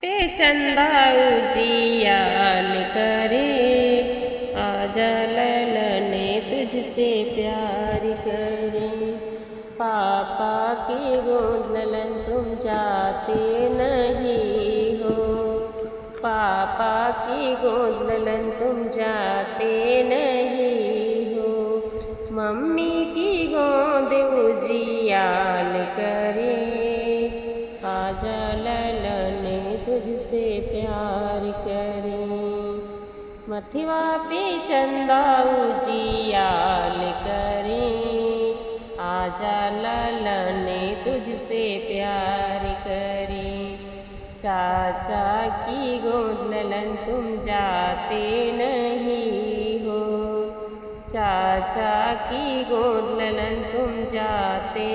पे चंदा उजियाल करे, आजा ललने तुझसे प्यार करे। पापा की गोद ललन तुम जाते नहीं हो, पापा की गोद ललन तुम जाते नहीं हो। मम्मी की गोद उजियाल करे, आजा ललने तुझसे प्यार करें। मथवा पे चंदा उजियाल करें, आजा ललने तुझसे प्यार करें। चाचा की गोद ललन तुम जाते नहीं हो, चाचा की गोद ललन तुम जाते